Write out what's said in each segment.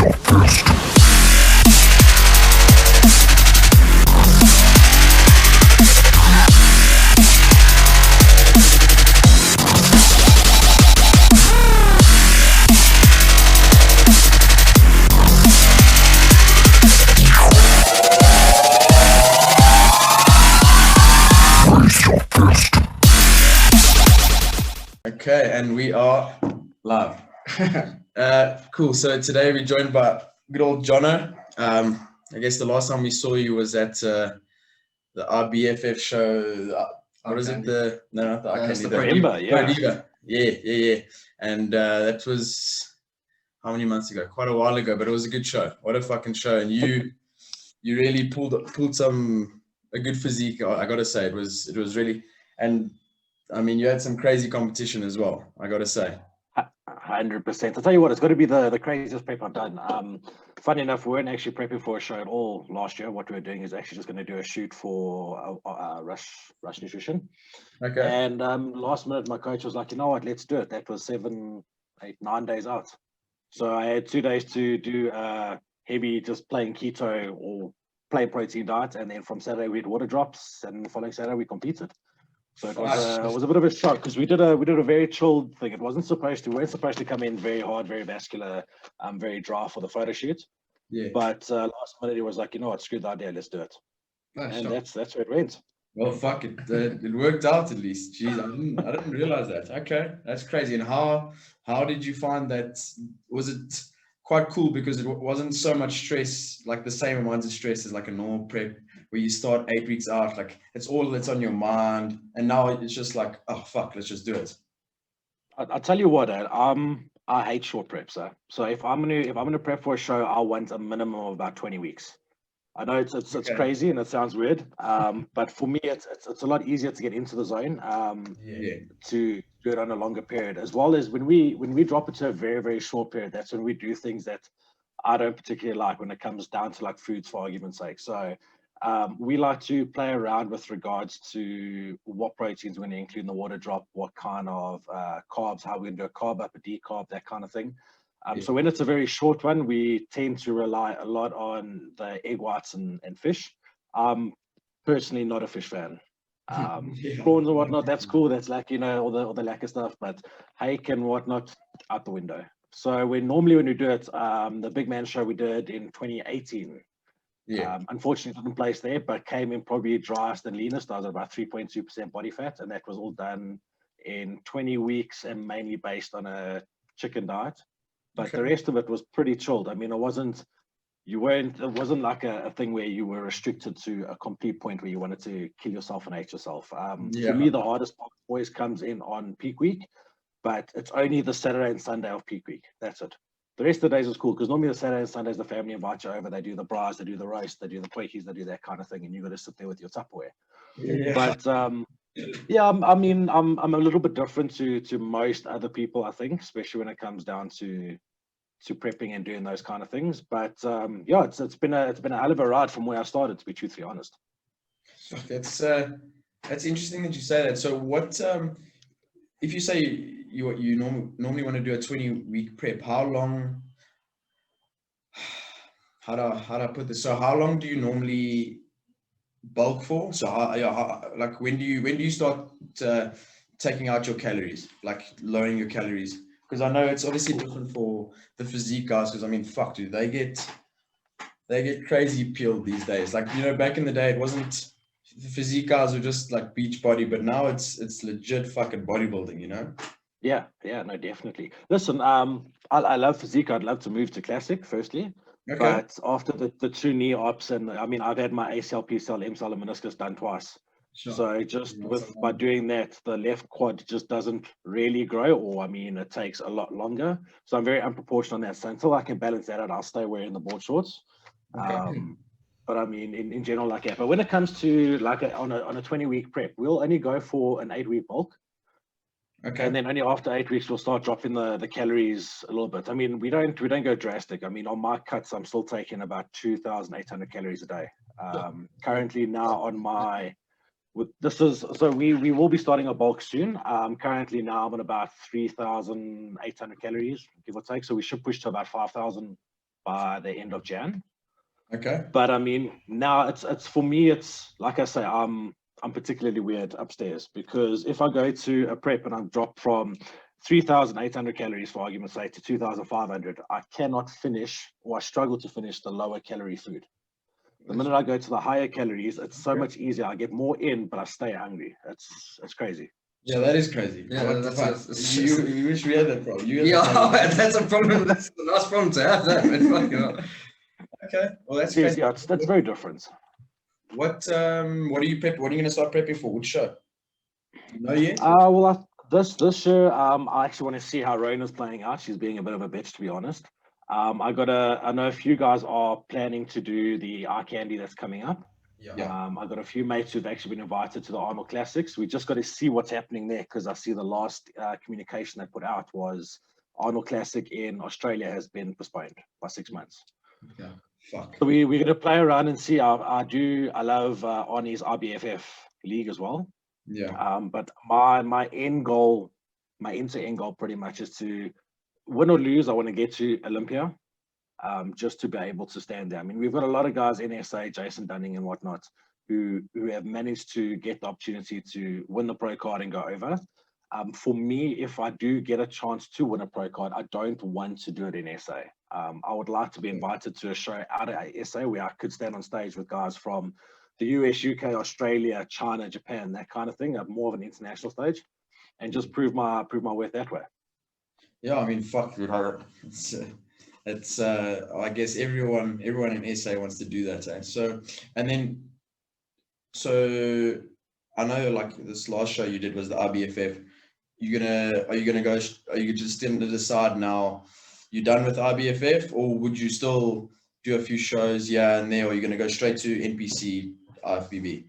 Okay, and we are live. Cool. So today we're joined by good old Jona. I guess the last time we saw you was at the RBFF show. What is it? Not the That's the Prodiva. yeah. Yeah. And that was how many months ago? Quite a while ago, but it was a good show. What a fucking show! And you really pulled a good physique. I gotta say, it was really. And I mean, you had some crazy competition as well, I got to say. 100%. I'll tell you what, it's got to be the craziest prep I've done. Funny enough, we weren't actually prepping for a show at all last year. What we were doing is actually just going to do a shoot for Rush Nutrition. Okay. And last minute, my coach was like, you know what, let's do it. That was 7, 8, 9 days out. So I had 2 days to do heavy, just plain keto or plain protein diet. And then from Saturday, we had water drops. And the following Saturday, we competed. So it was a bit of a shock because we did a very chilled thing. We weren't supposed to come in very hard, very vascular, very dry for the photo shoot. Yeah. But last minute it was like, you know what, screw the idea, let's do it. And that's where it went. Well, fuck it. It worked out at least. Jeez, I didn't realize that. Okay, that's crazy. And how did you find that? Was it quite cool because it wasn't so much stress, like the same amount of stress as like a normal prep, where you start 8 weeks out, like it's all that's on your mind, and now it's just like, oh fuck, let's just do it. I'll tell you what, I hate short preps. So if I'm gonna prep for a show, I want a minimum of about 20 weeks. I know it's crazy and it sounds weird, but for me it's a lot easier to get into the zone to do it on a longer period, as well as when we drop it to a very, very short period. That's when we do things that I don't particularly like when it comes down to like foods, for argument's sake. So we like to play around with regards to what proteins we're going to include in the water drop, what kind of carbs, how we're going to do a carb up, a decarb, that kind of thing. So when it's a very short one, we tend to rely a lot on the egg whites and fish. I'm personally not a fish fan. Prawns and whatnot, that's cool. That's like, you know, all the lacquer stuff, but hake and whatnot, out the window. So when we do it, the Big Man show we did in 2018, unfortunately didn't place there, but came in probably driest and leanest. I was at about 3.2% body fat, and that was all done in 20 weeks and mainly based on a chicken diet. But the rest of it was pretty chilled. I mean, it wasn't like a thing where you were restricted to a complete point where you wanted to kill yourself and hate yourself. For me, the hardest part always comes in on peak week, but it's only the Saturday and Sunday of peak week. That's it. The rest of the days is cool because normally the Saturday and Sundays, the family invite you over. They do the bras, they do the roast, they do the potjies, they do that kind of thing, and you got to sit there with your Tupperware. Yeah. But I mean, I'm a little bit different to most other people, I think, especially when it comes down to prepping and doing those kind of things. But it's been a hell of a ride from where I started, to be truthfully honest. That's interesting that you say that. So what if you say you normally want to do a 20-week prep, how long, how do I put this? So how long do you normally bulk for? So like when do you start taking out your calories, like lowering your calories? Because I know it's obviously different for the physique guys, because I mean, fuck, dude, they get crazy peeled these days. Like, you know, back in the day, it wasn't, the physique guys were just like beach body, but now it's legit fucking bodybuilding, you know? Yeah, no, definitely. Listen, I love physique. I'd love to move to classic, firstly. Okay. But after the 2 knee ops, and I mean, I've had my ACL, PCL, MCL, and meniscus done twice. Sure. So just by doing that, the left quad just doesn't really grow, or I mean, it takes a lot longer. So I'm very unproportioned on that. So until I can balance that out, I'll stay wearing the board shorts. Okay. But I mean, in general, like that. But when it comes to like on a 20-week prep, we'll only go for an 8-week bulk. Okay. And then only after 8 weeks, we'll start dropping the calories a little bit. I mean, we don't go drastic. I mean, on my cuts, I'm still taking about 2,800 calories a day. Currently now on my, we will be starting a bulk soon. Currently now I'm on about 3,800 calories, give or take. So we should push to about 5,000 by the end of Jan. Okay. But I mean, now it's for me, it's like I say, I'm particularly weird upstairs, because if I go to a prep and I drop from 3,800 calories, for argument's sake, to 2,500, I cannot finish, or I struggle to finish, the lower calorie food. The minute I go to the higher calories, it's so much easier. I get more in, but I stay hungry. It's crazy. Yeah, that is crazy. Yeah, What the that's fuck? You wish we had that problem. You had Yeah, that problem. that's a problem. That's a nice problem to have. That, man. Fucking hell. Okay, well that's It is, crazy. yeah, that's very different. What are you prep? What are you gonna start prepping for? Which show? No yet? Well, this year, I actually want to see how Rona's playing out. She's being a bit of a bitch, to be honest. I know a few guys are planning to do the eye candy that's coming up. Yeah. I got a few mates who've actually been invited to the Arnold Classics. We just got to see what's happening there, because I see the last communication they put out was Arnold Classic in Australia has been postponed by 6 months. Okay. Fuck. So we're going to play around and see. I love Arnie's IBFF league as well. Yeah. But my end goal, my end goal pretty much is to win or lose. I want to get to Olympia, just to be able to stand there. I mean, we've got a lot of guys in SA, Jason Dunning and whatnot, who have managed to get the opportunity to win the pro card and go over. For me, if I do get a chance to win a pro card, I don't want to do it in SA. I would like to be invited to a show out of SA where I could stand on stage with guys from the US, UK, Australia, China, Japan, that kind of thing, more of an international stage, and just prove my worth that way. Yeah, I mean, fuck, it's I guess everyone in SA wants to do that. Eh? So I know, like, this last show you did was the RBFF. Are you just going to decide now you're done with RBFF, or would you still do a few shows here and there, or are you going to go straight to NPC IFBB?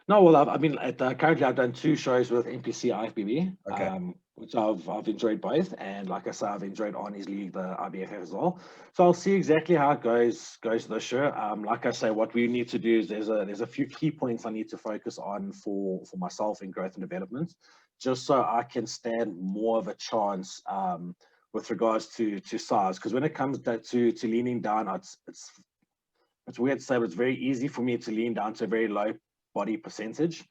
No, well, I mean, currently I've done 2 shows with NPC IFBB, Okay. which I've enjoyed both, and like I said, I've enjoyed Arnie's league, the IBFF as well. So I'll see exactly how it goes this year. Like I say, what we need to do is there's a few key points I need to focus on for myself in growth and development, just so I can stand more of a chance with regards to size. Because when it comes to leaning down, it's weird to say, but it's very easy for me to lean down to a very low body percentage,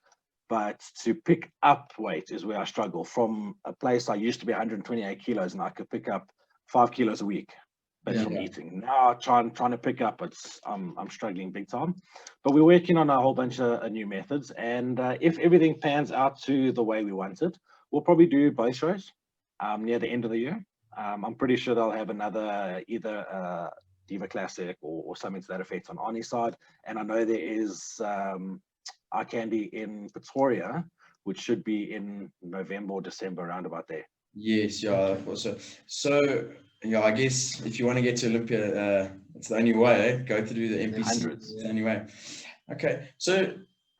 but to pick up weight is where I struggle. From a place I used to be 128 kilos and I could pick up 5 kilos a week from eating. Now trying to pick up, I'm struggling big time. But we're working on a whole bunch of new methods, and if everything pans out to the way we want it, we'll probably do both shows near the end of the year. I'm pretty sure they'll have another either Diva Classic or something to that effect on Arnie's side, and I know there is eye candy in Pretoria, which should be in November or December, around about there. Yes, yeah. Also, so yeah, I guess if you want to get to Olympia, it's the only way. Eh? Go through the NPC. Hundreds. It's the only way. Okay, so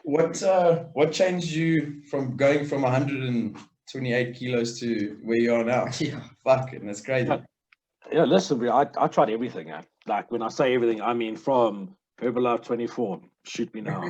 what changed you from going from 128 kilos to where you are now? Yeah. Fuck, and that's crazy. Yeah, listen, bro, I tried everything. Like, when I say everything, I mean from Herbalife 24, shoot me now.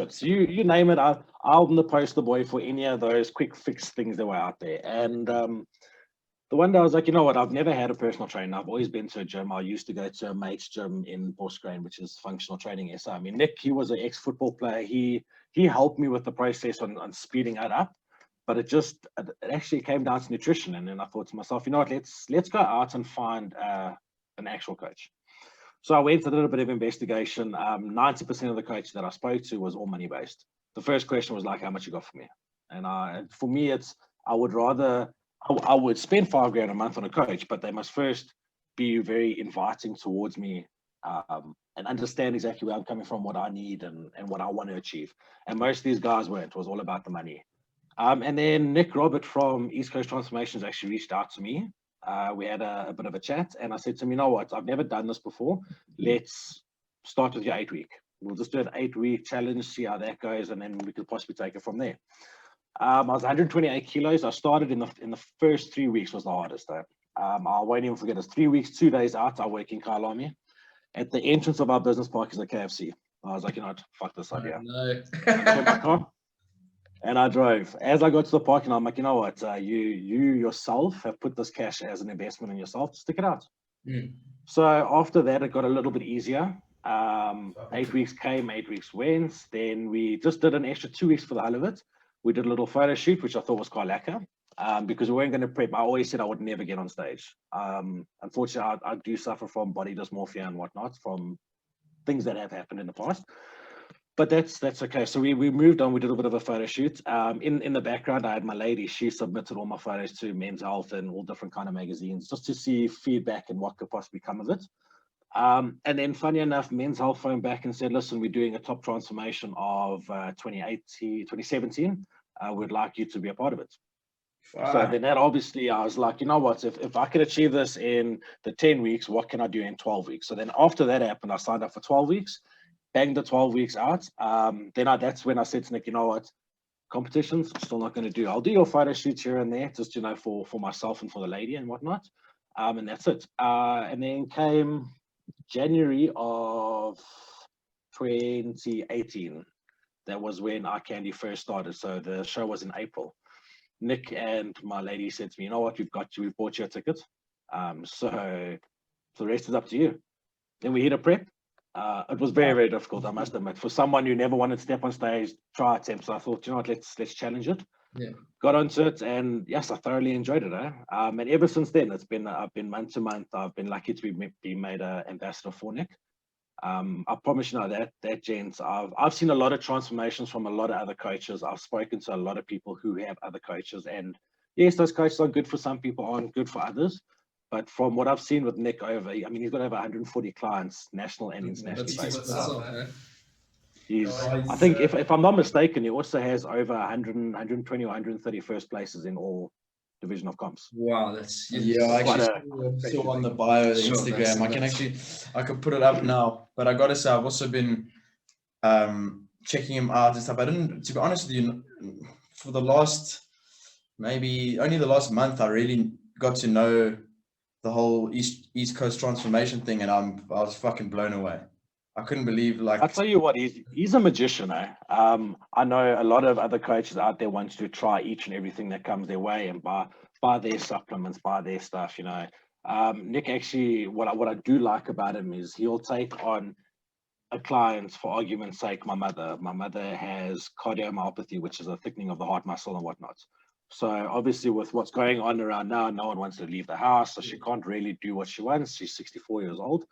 So you name it, I'm the poster boy for any of those quick fix things that were out there. And the one day I was like, you know what, I've never had a personal trainer. I've always been to a gym. I used to go to a mate's gym in Bosgrain, which is functional training SA. I mean, Nick, he was an ex-football player. He helped me with the process on speeding it up. But it actually came down to nutrition. And then I thought to myself, you know what, let's go out and find an actual coach. So I went a little bit of investigation. 90% of the coaches that I spoke to was all money based. The first question was like, how much you got for me? And for me, I would spend $5,000 a month on a coach, but they must first be very inviting towards me and understand exactly where I'm coming from, what I need and what I want to achieve. And most of these guys weren't. It was all about the money. And then Nick Robert from East Coast Transformations actually reached out to me. We had a bit of a chat, and I said to him, you know what, I've never done this before. Let's start with your 8-week. We'll just do an 8-week challenge, see how that goes, and then we could possibly take it from there. I was 128 kilos. I started in the first 3 weeks was the hardest. I won't even forget, it's 3 weeks, 2 days out. I work in Kyalami. At the entrance of our business park is a KFC. I was like, you know what, fuck this idea. No. I got in my car. And I drove. As I got to the parking lot, I'm like, you know what? You yourself have put this cash as an investment in yourself. Stick it out. So after that, it got a little bit easier. 8 weeks came, 8 weeks went. Then we just did an extra 2 weeks for the hell of it. We did a little photo shoot, which I thought was quite lacquer, because we weren't going to prep. I always said I would never get on stage. Unfortunately, I do suffer from body dysmorphia and whatnot from things that have happened in the past. But that's okay. So we moved on. We did a bit of a photo shoot. In the background, I had my lady. She submitted all my photos to Men's Health and all different kind of magazines just to see feedback and what could possibly come of it. And then, funny enough, Men's Health phoned back and said, "Listen, we're doing a top transformation of 2017. We'd like you to be a part of it." Wow. So then that obviously, I was like, you know what? If I could achieve this in the 10 weeks, what can I do in 12 weeks? So then after that happened, I signed up for 12 weeks. Banged the 12 weeks out. That's when I said to Nick, you know what, competitions, I'm still not going to do. I'll do your photo shoots here and there, just, for myself and for the lady and whatnot. And that's it. And then came January of 2018. That was when Our Candy first started. So the show was in April. Nick and my lady said to me, you know what, we've bought you a ticket. So the rest is up to you. Then we hit a prep. It was very, very difficult, I must admit. For someone who never wanted to step on stage, try attempts, I thought, you know what, let's challenge it. Yeah. Got onto it, and yes, I thoroughly enjoyed it. And ever since then, I've been month to month. I've been lucky to be made an ambassador for Nick. I promise you that gents, I've seen a lot of transformations from a lot of other coaches. I've spoken to a lot of people who have other coaches, and yes, those coaches are good for some people, aren't good for others. But from what I've seen with Nick he's got over 140 clients, national and internationally based. I think if I'm not mistaken, he also has over 100, 120 or 130 first places in all division of comps. Wow, that's I actually saw on the bio of the Instagram. I could put it up now, but I gotta say I've also been checking him out and stuff. I didn't, to be honest with you, for the last maybe only the last month, I really got to know the whole East Coast transformation thing, and I was fucking blown away. I couldn't believe, like, I'll tell you what, he's a magician, eh? I know a lot of other coaches out there want to try each and everything that comes their way and buy their supplements, buy their stuff, Nick actually, what I do like about him is he'll take on a client, for argument's sake, my mother has cardiomyopathy, which is a thickening of the heart muscle and whatnot. So obviously with what's going on around now, no one wants to leave the house, so she can't really do what she wants. She's 64 years old.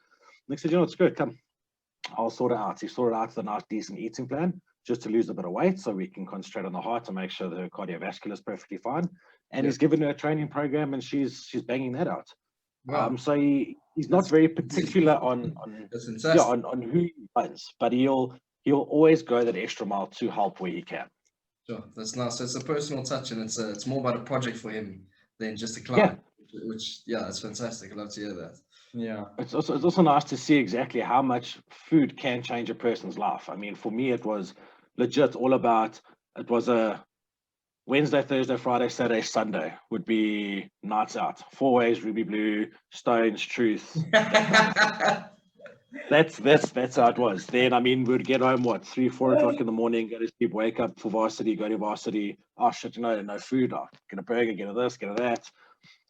Nick said, it's good, come, I'll sort it out. He sorted out the nice, decent eating plan just to lose a bit of weight so we can concentrate on the heart to make sure that her cardiovascular is perfectly fine. And he's given her a training program, and she's banging that out. Wow. So he's not very particular on who he runs, but he'll always go that extra mile to help where he can. Sure, that's nice. So it's a personal touch, and it's more about a project for him than just a client. Which that's fantastic. I love to hear that. Yeah, it's also nice to see exactly how much food can change a person's life. I mean, for me, it was legit all about. It was a Wednesday, Thursday, Friday, Saturday, Sunday would be nights out. 4 ways, Ruby Blue, Stones, Truth. That's how it was. Then, we'd get home, 3, 4 o'clock in the morning, go to sleep, wake up for varsity, go to varsity. Oh, shit, no food. Oh, get a burger, get a this, get a that.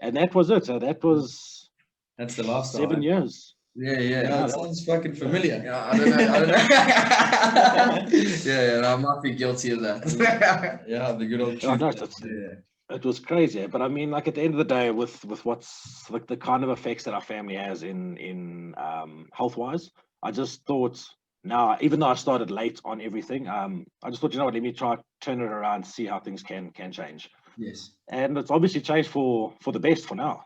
And that was it. So that's the last 7 years. Yeah, that sounds fucking familiar. Yeah, I don't know. I might be guilty of that. Yeah, the good old truth. It was crazy, but at the end of the day, with what's like the kind of effects that our family has in health wise, I just thought now, even though I started late on everything, I just thought, let me try turn it around, see how things can change. Yes, and it's obviously changed for the best for now.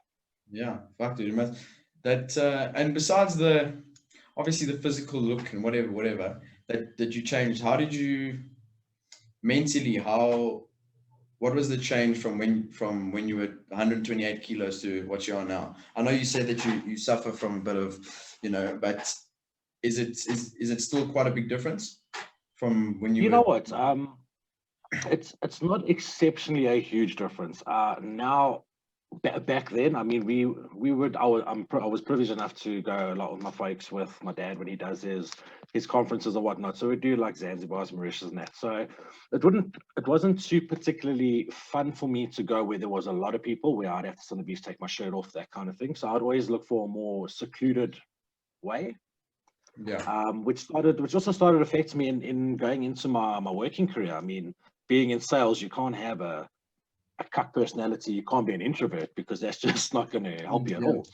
Yeah, fuck, dude. That and besides the obviously the physical look and whatever that you changed, how did you mentally? What was the change from when you were 128 kilos to what you are now? I know you said that you suffer from a bit of, but is it still quite a big difference from when you? You know what? It's not exceptionally a huge difference. Now back then, I mean, we would. I was privileged enough to go a lot with my folks, with my dad when he does his conferences or whatnot. So we do like Zanzibar's, Mauritius, and that. So it wasn't too particularly fun for me to go where there was a lot of people, where I'd have to sit on the beach, take my shirt off, that kind of thing. So I'd always look for a more secluded way. Yeah. Which also started affecting me in going into my working career. I mean, being in sales, you can't have a cut personality. You can't be an introvert, because that's just not going to help you at Yeah. all.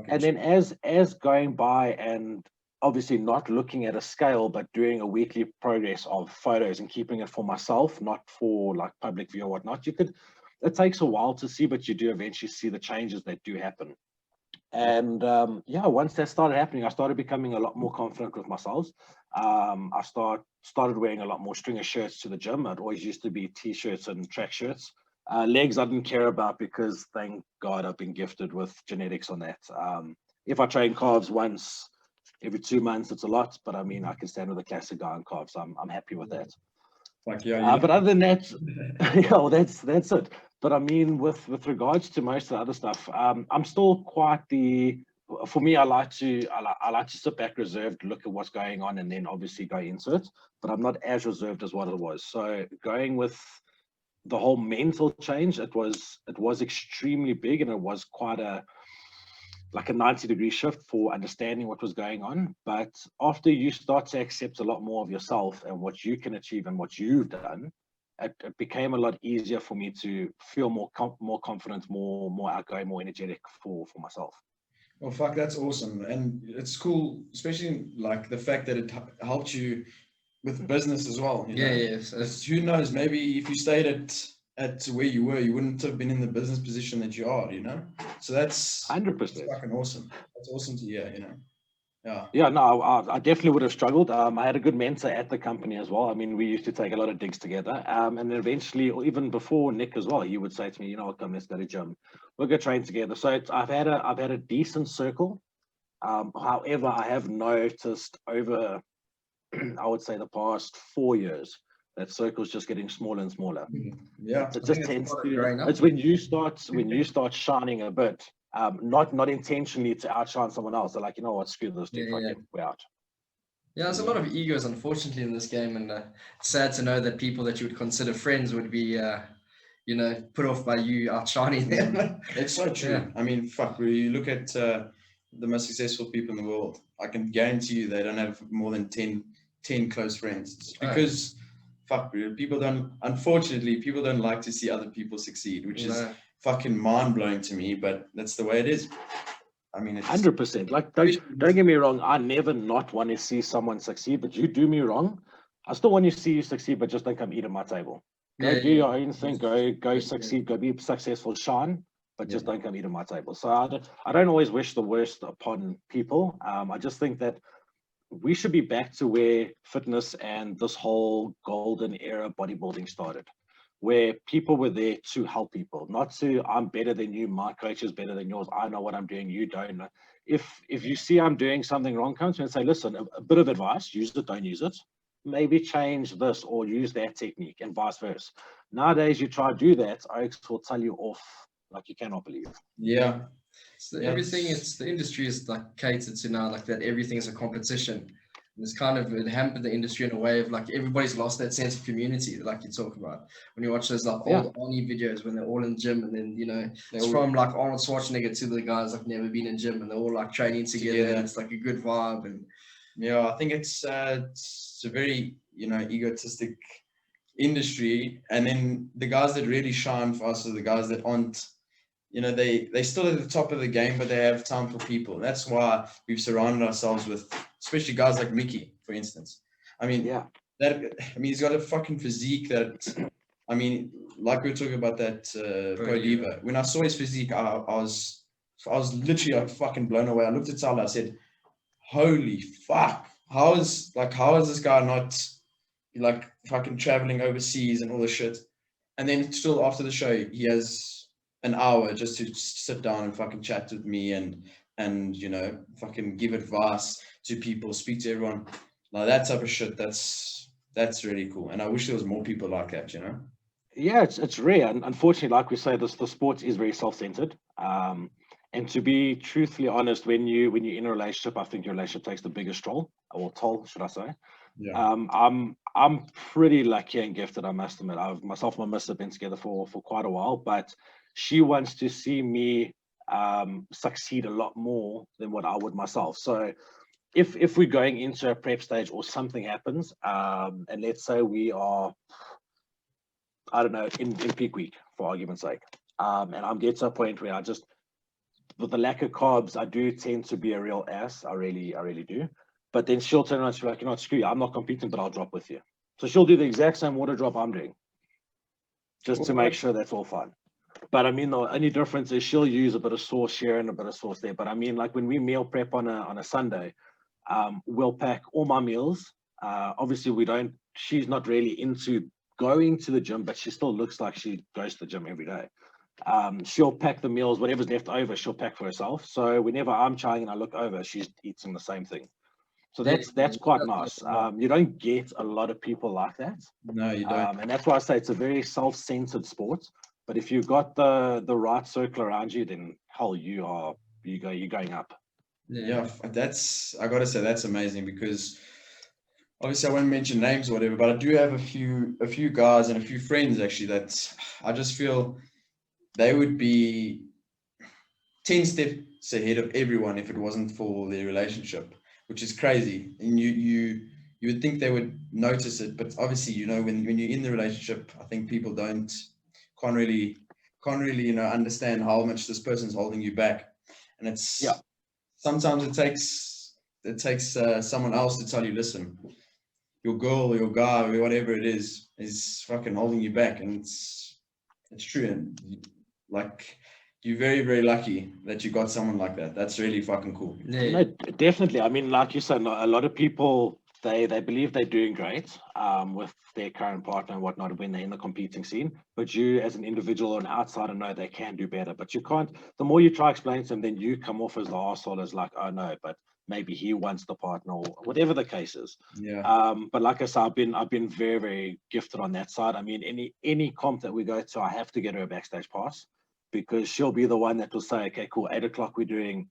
And then as going by, and obviously not looking at a scale, but doing a weekly progress of photos and keeping it for myself, not for like public view or whatnot, it takes a while to see, but you do eventually see the changes that do happen. And once that started happening, I started becoming a lot more confident with myself. I started wearing a lot more stringer shirts to the gym. It always used to be t-shirts and track shirts. Legs I didn't care about, because thank God I've been gifted with genetics on that. If I train calves once every 2 months, it's a lot, but I mean, I can stand with a classic guy on calves. I'm happy with that. Like, yeah, But other than that, yeah, well, that's it. But I mean, with regards to most of the other stuff, I'm still quite for me, I like to sit back, reserved, look at what's going on, and then obviously go into it. But I'm not as reserved as what it was. So going with the whole mental change, it was extremely big, and it was quite a 90-degree shift for understanding what was going on. But after you start to accept a lot more of yourself and what you can achieve and what you've done, it became a lot easier for me to feel more confident, more outgoing, more energetic for myself. Well, fuck, that's awesome. And it's cool, especially like the fact that it helped you with business as well. You know? Yes. 'Cause who knows, maybe if you stayed at where you were, you wouldn't have been in the business position that you are, you know? So that's 100%. fucking awesome. That's awesome to hear, you know? Yeah. Yeah, no, I definitely would have struggled. I had a good mentor at the company as well. I mean, we used to take a lot of digs together. And then eventually, or even before Nick as well, he would say to me, you know what, come, let's go to gym. We'll go train together. So I've had a decent circle. However, I have noticed over, I would say, the past 4 years, that circle's just getting smaller and smaller. Yeah. It just tends to. It's when you start shining a bit, not intentionally to outshine someone else. They're like, you know what, screw this dude, fuck it, we're out. Yeah, there's a lot of egos, unfortunately, in this game, and it's sad to know that people that you would consider friends would be, put off by you outshining them. It's so true. Yeah. I mean, fuck, when you look at the most successful people in the world, I can guarantee you they don't have more than 10 close friends. It's because, fuck, people don't like to see other people succeed, which is fucking mind-blowing to me, but that's the way it is. I mean, it's 100%. Like, don't get me wrong. I never not want to see someone succeed, but you do me wrong, I still want to see you succeed, but just don't come eat at my table. Go do your own thing. Go succeed. Go be successful. Shine, but just don't come eat at my table. So I don't always wish the worst upon people. I just think that we should be back to where fitness and this whole golden era bodybuilding started, where people were there to help people, not to, I'm better than you, my coach is better than yours, I know what I'm doing, you don't know. If you see I'm doing something wrong, come to me and say, listen, a bit of advice, use it, don't use it. Maybe change this or use that technique, and vice versa. Nowadays, you try to do that, Oaks will tell you off like you cannot believe. Yeah. So everything, it's the industry is like catered to now, like that everything is a competition. It's kind of, it hampered the industry in a way of like everybody's lost that sense of community, like you talk about when you watch those like old Arnie videos when they're all in the gym, and then it's from like Arnold Schwarzenegger to the guys like never been in gym, and they're all like training together. And it's like a good vibe. And yeah, I think it's a very egotistic industry, and then the guys that really shine for us are the guys that aren't. They still at the top of the game, but they have time for people. That's why we've surrounded ourselves with, especially guys like Mickey, for instance. I mean, he's got a fucking physique that, I mean, like we were talking about that Pro Diva. When I saw his physique, I was literally like fucking blown away. I looked at Tyler, I said, "Holy fuck! How is this guy not like fucking traveling overseas and all this shit?" And then still after the show, he has an hour just to sit down and fucking chat with me and fucking give advice to people, speak to everyone. Now that type of shit, that's really cool. And I wish there was more people like that, Yeah, it's rare, and unfortunately, like we say, the sport is very self-centered. And to be truthfully honest, when you're in a relationship, I think your relationship takes the biggest toll, should I say? Yeah. I'm pretty lucky and gifted, I must admit. Myself and my miss have been together for quite a while, but she wants to see me succeed a lot more than what I would myself. So if we're going into a prep stage or something happens, and let's say we are, I don't know, in peak week, for argument's sake, and I'm getting to a point where with the lack of carbs, I do tend to be a real ass. I really do. But then she'll turn around and she'll be like, you know what, screw you, I'm not competing, but I'll drop with you. So she'll do the exact same water drop I'm doing, just to make sure that's all fine. But I mean, the only difference is she'll use a bit of sauce here and a bit of sauce there. But I mean, like when we meal prep on a Sunday, we'll pack all my meals. Obviously, we don't. She's not really into going to the gym, but she still looks like she goes to the gym every day. She'll pack the meals, whatever's left over, she'll pack for herself. So whenever I'm trying and I look over, she's eating the same thing. So Yeah, that's quite nice. You don't get a lot of people like that. No, you don't. And that's why I say it's a very self-centered sport. But if you've got the right circle around you, then hell, you're going up. Yeah, I gotta say that's amazing because obviously I won't mention names or whatever, but I do have a few guys and a few friends actually that I just feel they would be 10 steps ahead of everyone if it wasn't for their relationship, which is crazy. And you would think they would notice it, but obviously, when you're in the relationship, I think people can't really understand how much this person's holding you back. And it's Yeah. sometimes it takes someone else to tell you, listen, your girl or your guy or whatever it is fucking holding you back. And it's true. And like, you're very, very lucky that you got someone like that. That's really fucking cool. Yeah. No, definitely. I mean, like you said, a lot of people they believe they're doing great with their current partner and whatnot when they're in the competing scene. But you, as an individual or an outsider, know they can do better. But you can't. The more you try to explain to them, then you come off as the arsehole, as like, oh no, but maybe he wants the partner or whatever the case is. Yeah. But like I said, I've been very, very gifted on that side. I mean, any comp that we go to, I have to get her a backstage pass because she'll be the one that will say, okay, cool, 8 o'clock we're going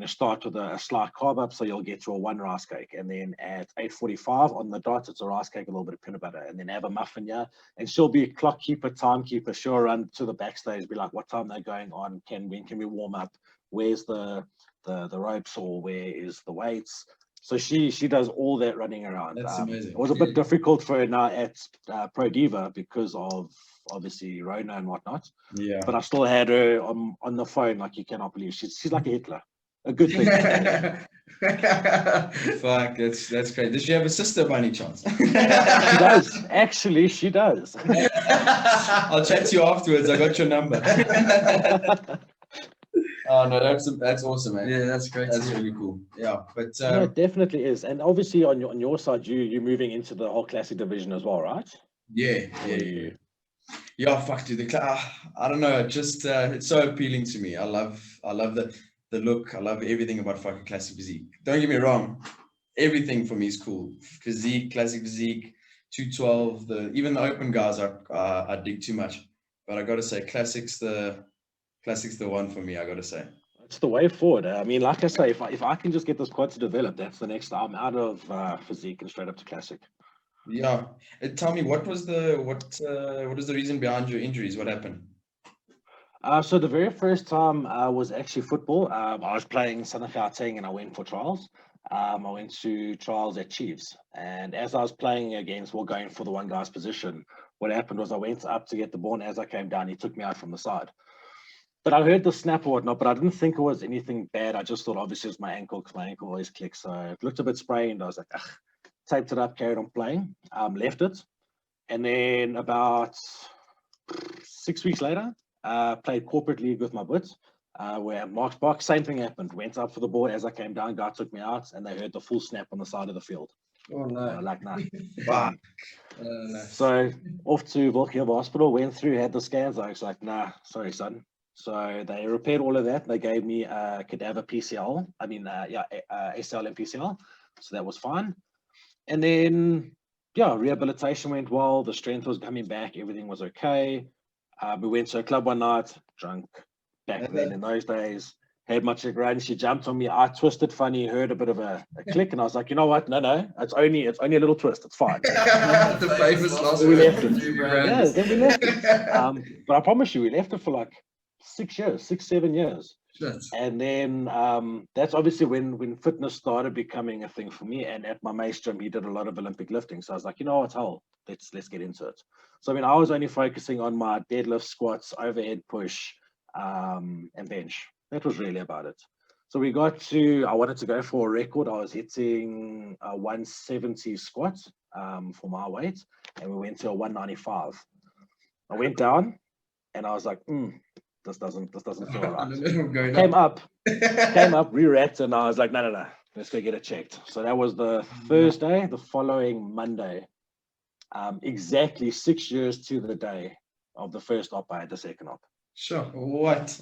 to start with a slight carb up, so you'll get to a 1 rice cake, and then at 8:45 on the dot, it's a rice cake, a little bit of peanut butter, and then have a muffin, yeah. And she'll be clock keeper, timekeeper. She'll run to the backstage, be like, "What time they're going on? When can we warm up? Where's the ropes, or where is the weights?" So she does all that running around. That's amazing. It was a bit difficult for her now at Pro Diva because of obviously Rona and whatnot. Yeah. But I still had her on the phone, like you cannot believe. She's like a Hitler. A good thing. Fuck, that's great. Does she have a sister by any chance? She does. Actually, she does. I'll chat to you afterwards. I got your number. Oh no, that's awesome, man. Yeah, that's great. That's really cool. Yeah, but No, it definitely is. And obviously on your side, you're moving into the whole classic division as well, right? yeah. Fuck, dude. I don't know. Just it's so appealing to me. I love the look. I love everything about fucking classic physique. Don't get me wrong. Everything for me is cool. Physique, classic physique, 212. Even the open guys I dig too much. But I gotta say, classic's the one for me. I gotta say. It's the way forward. I mean, like I say, if I can just get this quad to develop, that's the next. I'm out of physique and straight up to classic. Yeah. Tell me, what was the reason behind your injuries? What happened? So the very first time was actually football. I was playing Southern Gauteng and I went for trials. I went to trials at Chiefs, and as I was playing against, going for the one guy's position, what happened was I went up to get the ball, and as I came down, he took me out from the side. But I heard the snap or whatnot, but I didn't think it was anything bad. I just thought obviously it was my ankle because my ankle always clicks. So it looked a bit sprained. I was like, taped it up, carried on playing, left it. And then about 6 weeks later, played corporate league with my butts, where Mark's Park, same thing happened. Went up for the ball. As I came down, guy took me out, and they heard the full snap on the side of the field. Oh no. Like, nah. Wow. So off to Volkhill Hospital, went through, had the scans. I was like, nah, sorry, son. So they repaired all of that. They gave me a cadaver PCL. ACL and PCL. So that was fine. And then yeah, rehabilitation went well. The strength was coming back. Everything was okay. We went to a club one night, drunk back then in those days. Had my chick around. She jumped on me. I twisted funny, heard a bit of a click, and I was like, you know what? No, it's only a little twist. It's fine. The famous last We word left from it. two Yeah, brands. then we left it. But I promise you, we left it for like 6 years, 7 years. Shit. And then that's obviously when fitness started becoming a thing for me. And at my mate's gym, he did a lot of Olympic lifting. So I was like, you know what, hell, let's get into it. So I mean, I was only focusing on my deadlift, squats, overhead push, and bench. That was really about it. So I wanted to go for a record. I was hitting a 170 squat for my weight, and we went to a 195. I went down, and I was like, this doesn't feel right. Came up, re-racked, and I was like, no, let's go get it checked. So that was the Thursday. The following Monday, exactly 6 years to the day of the first op, I had the second op. Sure. What?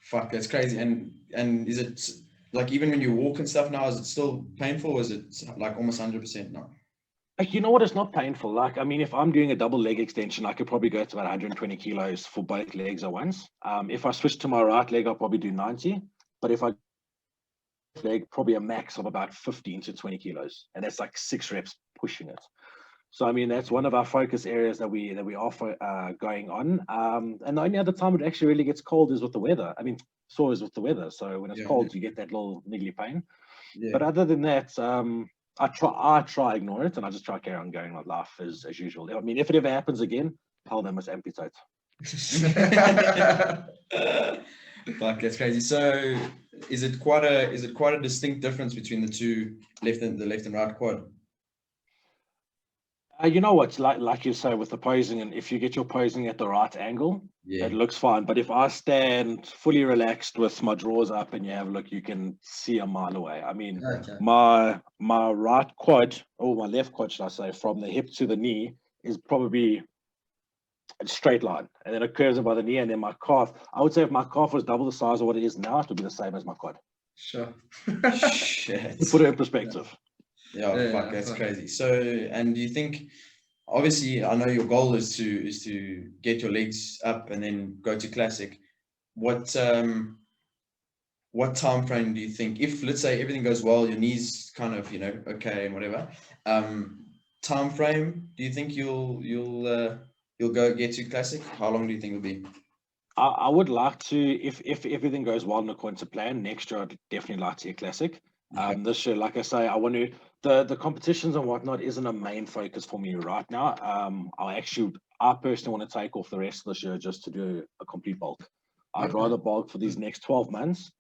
Fuck, that's crazy. And is it like even when you walk and stuff now, is it still painful, or is it like almost 100% now? Like, you know what? It's not painful. Like, I mean, if I'm doing a double leg extension, I could probably go to about 120 kilos for both legs at once. If I switch to my right leg, I'll probably do 90. But if I leg, probably a max of about 15 to 20 kilos, and that's like 6 reps pushing it. So I mean, that's one of our focus areas that we offer going on. And the only other time it actually really gets cold is with the weather. I mean, it's always with the weather. So when it's cold, you get that little niggly pain. Yeah. But other than that, I try ignore it, and I just try carry on going with life as usual. I mean, if it ever happens again, hell, they must amputate. Fuck, that's crazy. So is it quite a distinct difference between the two, the left and right quad? You know what, like you say with the posing, and if you get your posing at the right angle, it looks fine. But if I stand fully relaxed with my drawers up and you have a look, you can see a mile away. I mean, my right quad, or my left quad, should I say, from the hip to the knee is probably a straight line, and then it curves above the knee, and then my calf. I would say if my calf was double the size of what it is now, it would be the same as my quad. Sure. Shit. To put it in perspective. Yeah, fuck, that's crazy. So, and do you think, obviously, I know your goal is to get your legs up and then go to classic. What time frame do you think, if let's say everything goes well, your knees kind of okay and whatever, time frame? Do you think you'll go get to classic? How long do you think it'll be? I would like to, if everything goes well and according to plan, next year I'd definitely like to get classic. Okay. This year, like I say, I want to, the competitions and whatnot isn't a main focus for me right now. I personally want to take off the rest of this year just to do a complete bulk. I'd rather bulk for these next 12 months,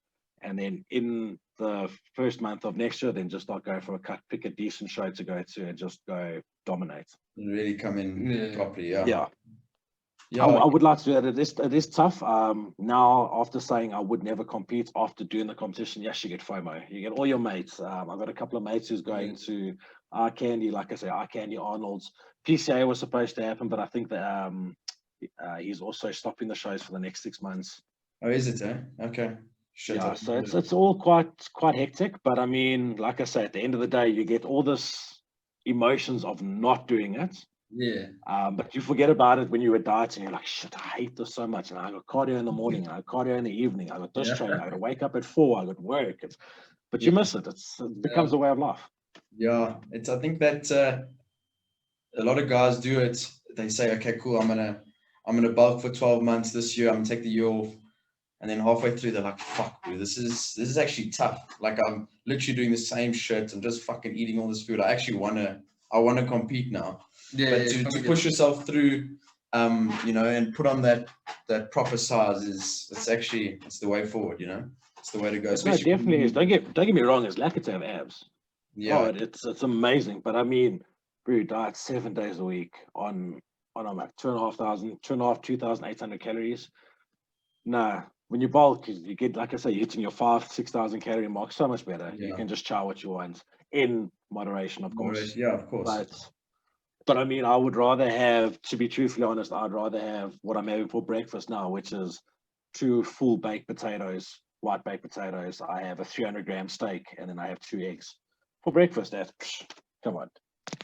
and then in the first month of next year, then just start going for a cut, pick a decent show to go to, and just go dominate. Really come in properly, yeah. I would like to do that. It is tough. Now, after saying I would never compete, after doing the competition, yes, you get FOMO. You get all your mates. I've got a couple of mates who's going to Eye Candy, like I say, Eye Candy Arnold's. PCA was supposed to happen, but I think that he's also stopping the shows for the next 6 months. Oh, is it? Okay. Shit, yeah, so it's all quite hectic. But I mean, like I say, at the end of the day, you get all this emotions of not doing it. Yeah. But you forget about it when you were dieting. You're like, shit, I hate this so much. And I got cardio in the morning, and I got cardio in the evening. I got this training. I got to wake up at 4. I got work. But you miss it. It becomes a way of life. Yeah, I think that a lot of guys do it. They say, okay, cool. I'm gonna bulk for 12 months this year. I'm gonna take the year off, and then halfway through, they're like, fuck, dude, this is actually tough. Like, I'm literally doing the same shit. I'm just fucking eating all this food. I actually wanna compete now. Yeah, but to push yourself through, and put on that proper size it's the way forward. It's the way to go. No, definitely is. Don't get me wrong. It's lucky to have abs. Yeah, it's amazing. But I mean, bro, diet 7 days a week on like 2,800 calories. Nah, when you bulk, you get, like I say, you're hitting your 6,000 calorie mark so much better. Yeah. You can just chow what you want in moderation, of course. Yeah, of course. But I mean, I would rather have, to be truthfully honest, I'd rather have what I'm having for breakfast now, which is 2 full baked potatoes, white baked potatoes. I have a 300-gram steak, and then I have 2 eggs for breakfast. Come on,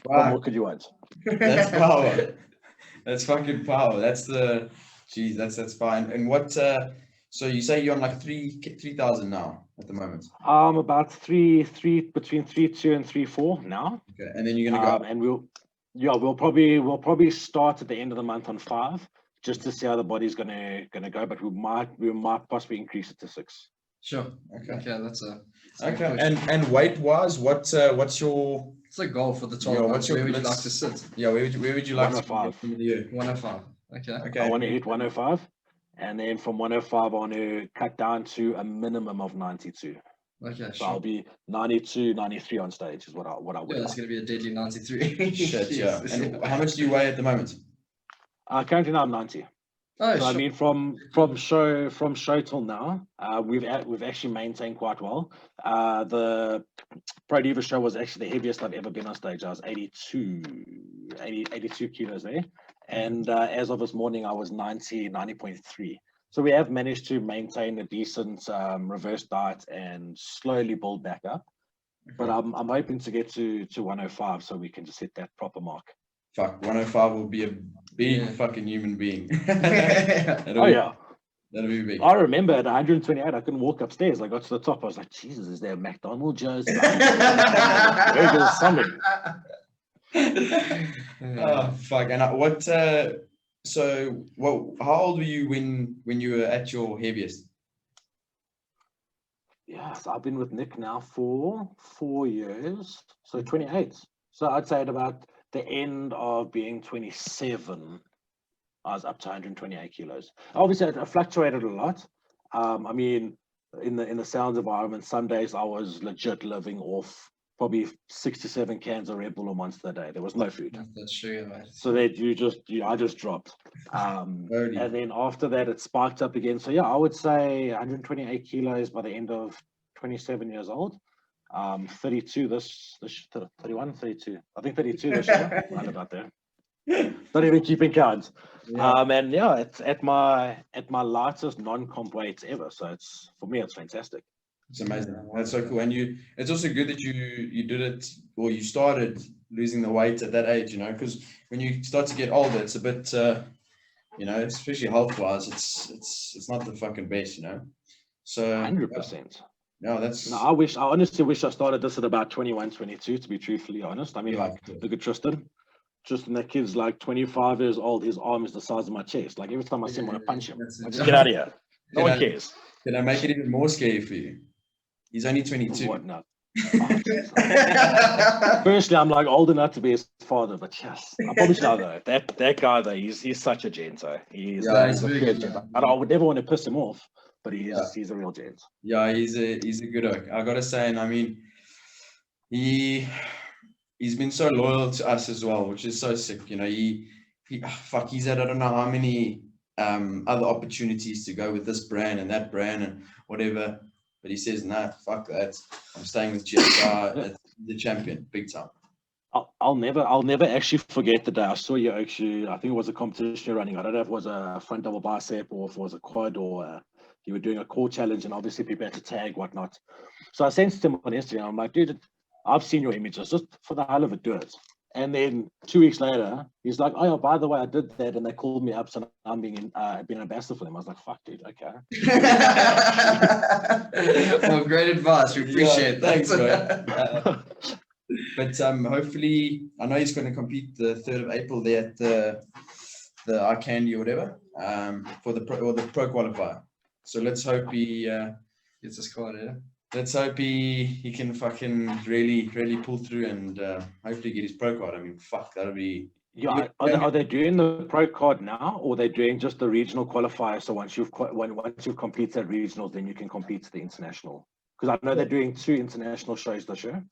What Wow, more could you want? that's power. That's fucking power. That's fine. And what? So you say you're on like 3,000 now at the moment. About between 3.2 and 3.4 now. Okay, and then you're gonna go. And we'll probably start at the end of the month on 5, just to see how the body's gonna go. But we might possibly increase it to 6. Sure. Okay. That's a Okay. And weight wise, what's your It's a goal for the 12 Yeah, months. what's your- Where would you let's- like to sit? yeah? Where would you like to be 105. at the end of the year? 105. Okay. Okay. I want to hit 105, and then from 105 I want to cut down to a minimum of 92. Okay. So I'll Sure. be 92, 93 on stage is what I would Yeah, that's like. going to be a deadly 93. Shit, yeah. Jesus. And how much do you weigh at the moment? Currently now I'm 90. Oh, So sure. I mean, from show till now, we've actually maintained quite well. The Pro Diva show was actually the heaviest I've ever been on stage. I was 82 kilos there, and as of this morning, I was 90.3. So we have managed to maintain a decent reverse diet and slowly build back up. But I'm hoping to get to 105 so we can just hit that proper mark. Fuck, 105 will be a big Yeah. fucking human being. Oh yeah. That'll be big. I remember at 128, I couldn't walk upstairs. I got to the top. I was like, Jesus, is there a McDonald's, Joe's? Burgers, something. Oh fuck! And how old were you when you were at your heaviest? Yeah, so I've been with Nick now for 4 years. So 28. So I'd say at about the end of being 27, I was up to 128 kilos. Obviously, I fluctuated a lot. I mean, in the sounds environment, some days I was legit living off probably 67 cans of Red Bull or Monster a day. There was no food. That's true, mate. So that I just dropped. Holy. And then after that, it spiked up again. So yeah, I would say 128 kilos by the end of 27 years old. 32 this 31, 32. I think 32 this year, right about there. Not even keeping count. Yeah. And yeah, it's at my lightest non-comp weights ever. So it's, for me, it's fantastic. It's amazing. That's so cool. And it's also good that you did it, or you started losing the weight at that age, because when you start to get older, it's a bit, especially health-wise, it's not the fucking best, So 100%. No, that's. No, I honestly wish I started this at about 21, 22, to be truthfully honest. I mean, Yeah. look at Tristan. Tristan, that kid's like 25 years old. His arm is the size of my chest. Like every time I see him, I want to punch him. That's I it. just get out of here. No Can one I- cares. Can I make it even more scary for you? He's only 22. What now? Firstly, I'm like old enough to be his father, but yes, I probably should know though. That guy though, he's such a gent. He's Yeah, he's a he's pure big, gent. yeah. I would never want to piss him off, but Yeah. he's a real gent. Yeah, he's a good oak. I gotta say, and I mean, he's been so loyal to us as well, which is so sick. He's had I don't know how many other opportunities to go with this brand and that brand and whatever, but he says, nah, fuck that. I'm staying with GSR, the champion, big time. I'll never actually forget the day I saw you actually. I think it was a competition you're running. I don't know if it was a front double bicep or if it was a quad or you were doing a core challenge, and obviously people had to tag whatnot. So I sent him on Instagram. I'm like, dude, I've seen your images. Just for the hell of it, do it. And then 2 weeks later, he's like, oh, yeah, by the way, I did that, and they called me up, so I'm being an ambassador for them. I was like, fuck, dude, okay. Well, great advice. We appreciate that. Thanks, bro. But hopefully, I know he's going to compete the 3rd of April there at the iCandy or whatever for the pro qualifier. So let's hope he Gets us caught, yeah. let's hope he can fucking really pull through and hopefully get his pro card. I mean, fuck, that'll be. Yeah, are they doing the pro card now, or are they doing just the regional qualifier? So once you've completed that regional, then you can compete to the international. Because I know they're doing 2 international shows this year,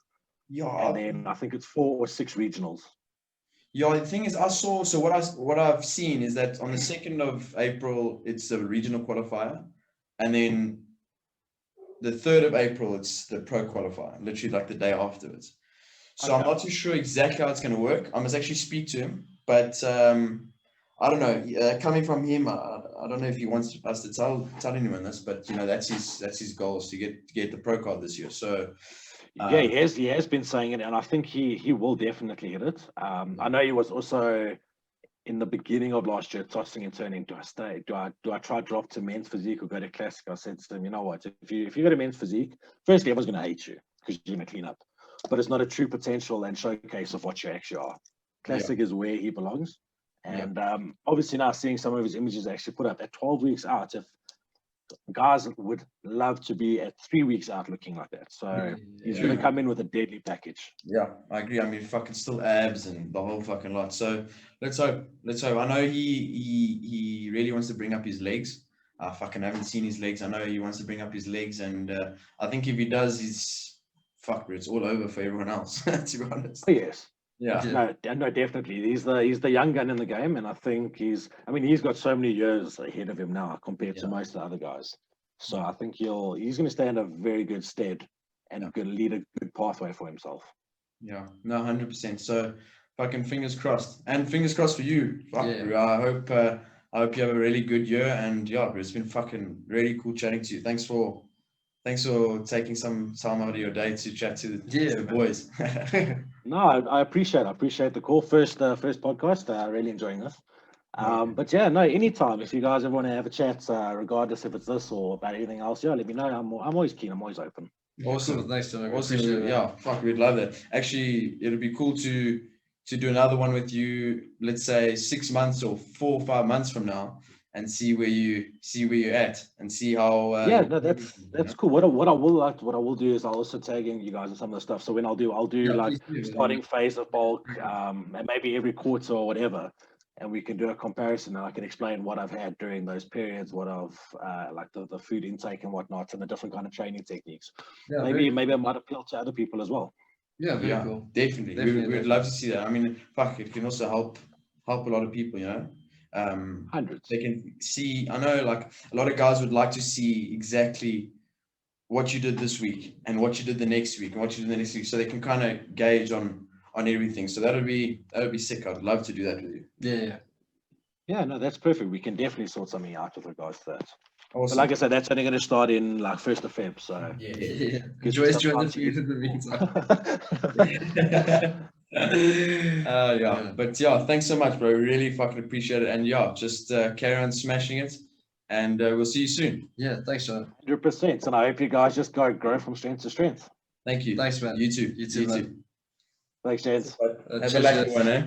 Yeah, and then I think it's 4 or 6 regionals. yeah. The thing is, so what I've seen is that on the 2nd of April it's the regional qualifier, and then the 3rd of April it's the pro qualifier, literally like the day afterwards. So I'm Okay. not too sure exactly how it's going to work. I must actually speak to him, but I don't know. Coming from him, I don't know if he wants us to tell anyone this, but that's his goal is to get the pro card this year. So Yeah, he has been saying it, and I think he will definitely hit it. I know he was also in the beginning of last year tossing and turning. Do I stay? Do I try drop to men's physique or go to classic? I said to him, you know what? If you go to men's physique, firstly, everyone's going to hate you because you're going to clean up, but it's not a true potential and showcase of what you actually are. Classic is where he belongs, and obviously now seeing some of his images actually put up at 12 weeks out, if guys would love to be at 3 weeks out looking like that. So he's going to come in with a deadly package. Yeah, I agree. I mean, fucking still abs and the whole fucking lot. So let's hope. I know he really wants to bring up his legs. I fucking haven't seen his legs. I know he wants to bring up his legs, and I think if he does, it's all over for everyone else. To be honest. Oh, yes. Yeah. No, definitely. He's the young gun in the game, and I think he's got so many years ahead of him now compared to most of the other guys. So I think he's going to stay in a very good stead and going to lead a good pathway for himself. Yeah, no, 100%. So fucking fingers crossed, and fingers crossed for you. Bro. I hope you have a really good year, and bro, it's been fucking really cool chatting to you. Thanks for taking some time out of your day to chat to the boys. No, I appreciate the call. First podcast. Really enjoying this. But anytime if you guys ever want to have a chat, regardless if it's this or about anything else, let me know. I'm always keen. I'm always open. Awesome. Cool. Thanks, Jonathan. Awesome. We'd love that. Actually, it'll be cool to do another one with you. Let's say 6 months or 4 or 5 months from now, and see where you're at, and see how. That's cool. What I will do is I'll also tag in you guys on some of the stuff. So when I'll do starting phase of bulk, and maybe every quarter or whatever, and we can do a comparison, and I can explain what I've had during those periods, what I've like the food intake and whatnot, and the different kind of training techniques. Maybe I might appeal to other people as well. Yeah, very cool. Definitely. We'd love to see that. I mean, it can also help a lot of people, Hundreds. They can see. I know, like a lot of guys would like to see exactly what you did this week and what you did the next week and what you did the next week, so they can kind of gauge on everything. So that would be sick. I'd love to do that with you. Yeah, no, that's perfect. We can definitely sort something out with regards to that. Awesome. But like I said, that's only going to start in like 1st of Feb. So Enjoy the feed in the meantime. But thanks so much, bro. Really fucking appreciate it. And just carry on smashing it, and we'll see you soon. Yeah, thanks, John. 100%. And I hope you guys just grow from strength to strength. Thank you. Thanks, man. You too. You too, man. Thanks, gents. Have a lucky one, eh?